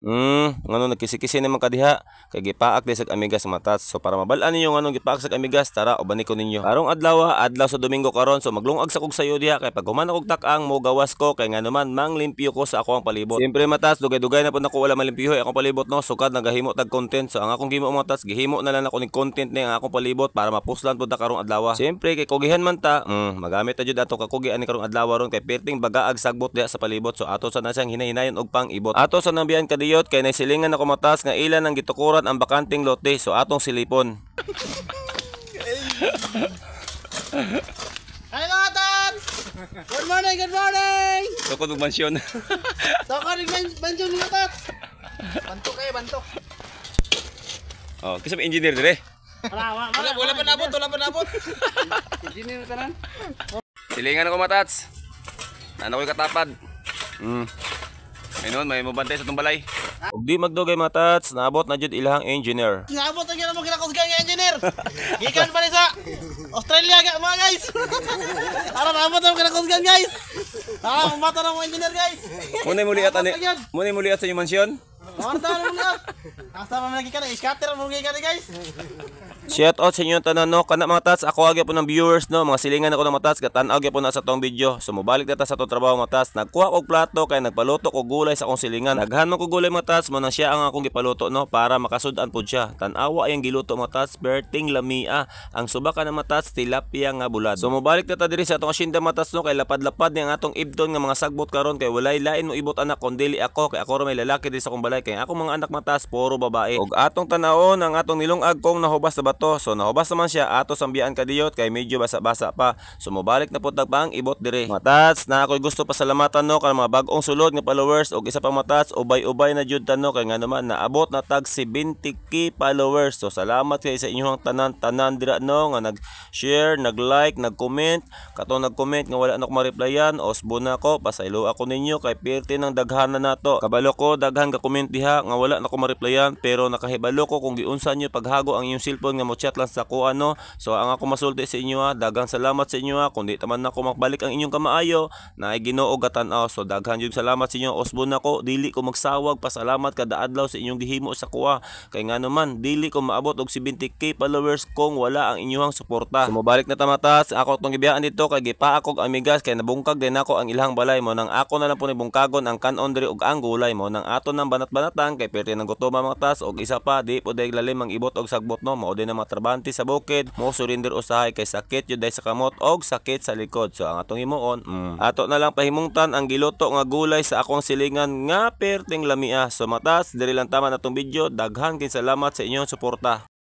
Ngano nagkisi-kisi naman kadiha kay gipaak di sa amigas matas. So para mabalaan ninyo ngano gipaak sa amigas, tara ubani ko ninyo. Karong adlaw sa Domingo karon, so maglungag sa kog sayo diha kay pag human akong tak-ang mo gawas ko kay ngano man manglimpyo ko sa ako ang palibot. Siyempre matas dugay-dugay na pud nako wala malimpyo akong palibot no, sukad nagahimo tag content. So ang akong gihimo matas gihimo na lang ako ning content ni ang akong palibot para mapuslan pud ta karong adlaw. Siyempre kay kugihan man ta, magamit ta jud ato kakugian ni karong adlaw ron kay perting bagaag sagbot diha sa palibot. So ato sa na siyang hinay-hinayon og pang ibot. Ato sa nabiyan kadiyot kay nasilingan ako matas nga ilan ang gitukuran ang bakanting lote. So atong silipon. Hi mga tots! Good morning, good morning! Tukod og mansyon. Toko rin mansyon mga tots! Bantok kayo, bantok! Oh, kisa may engineer dire. Wala pa nabot! Engineer ka nan? Silingan ako matats. Ano ko'y katapad. Ayun, may mabantay sa tumbalay. Ug di magdugay matats, naabot na jud ilahang engineer. Naabot na gina mo kinakusgan nga engineer! Gikan pa rin sa Australia ga mga guys! Ara naabot na mo kinakusgan guys! Ara mamata na mo engineer guys! Muna muli at sa inyong mansyon. Kawarta na mo na! Asa man lagi ka na, scatter mo lagi ka guys! Shout out sa inyo tanan no, kana mga tats, ako agya po ng viewers no, mga silingan ako ng mga tats, katan-aw po na sa tong video. So mobalik na ta sa tong trabaho mga tats, nagkuha og plato kay nagpaluto og gulay sa akong silingan. Daghan man ko gulay mga tats, mo nang siya ang akong gipaluto no para makasud-an pud siya. Tan-awa ang giluto mga tats, berting lamia. Ang subaka ng mga tats, tilapia nga bulad. So mobalik na ta diri sa atong asyenda mga tats no, kay lapad-lapad ni ang atong ibton nga mga sagbot karon kay walay lain mo ibot anak kun dili ako, kay ako ra may lalaki diri sa akong balay kay akong mga anak mga tats puro babae. Og atong tan-awon ang atong nilungag kong nahubas sa bato. So nahubas naman siya ato sambiyaan kadiyot kay medyo basa-basa pa. So mobalik na pud pang ibot dire. Matats na ako'y gusto pasalamatan no kan mga bag-ong sulod nga followers og isa pa matats ubay-ubay na jud tanno kay nga naman naabot na tag 70k followers. So salamat kay sa inyong tanan dira no nga nag-share, nag-like, nag-comment. Katong nag-comment nga wala na ko ma-replyan, osbo na ko, pasaylo ako ninyo kay pirti ng daghanan nato. Kabalo ko daghan ka comment diha nga wala na ko ma-replyan pero nakahibalo ko kung giunsa nyo paghago ang inyong cellphone nga mo chat lang sa ko ano. So ang ako masulti sa inyo daghang salamat sa inyo kung di taman nako makbalik ang inyong kamaayo na ay Ginoo gatan-aw. So daghan jud salamat sa inyo, osbo na ko, dili ko magsawag pasalamat kada adlaw sa inyong gihimo sa kuha kay ngano man dili ko maabot og 70k followers kung wala ang inyong suporta. So mobalik na tamatas ako tong gibiyaan dito kay gipaak og amigas kay nabungkag din ako ang ilang balay mo nang ako na lang po ni bungkagon ang kanon diri og ang gulay mo nang ato nang banat-banatan kay perti nang gutoma mga tas og isa pa di po dayeg lalim ang ibot og sagbot no, mao din ang mga trabante sa bukid mo surrender usahay kay sakit jud day sa kamot og sakit sa likod. So ang atong himuon ato na lang pahimungtan ang giluto nga gulay sa akong silingan nga perting lamia. So matas diri lang tama natong video, daghan kay salamat sa inyong suporta.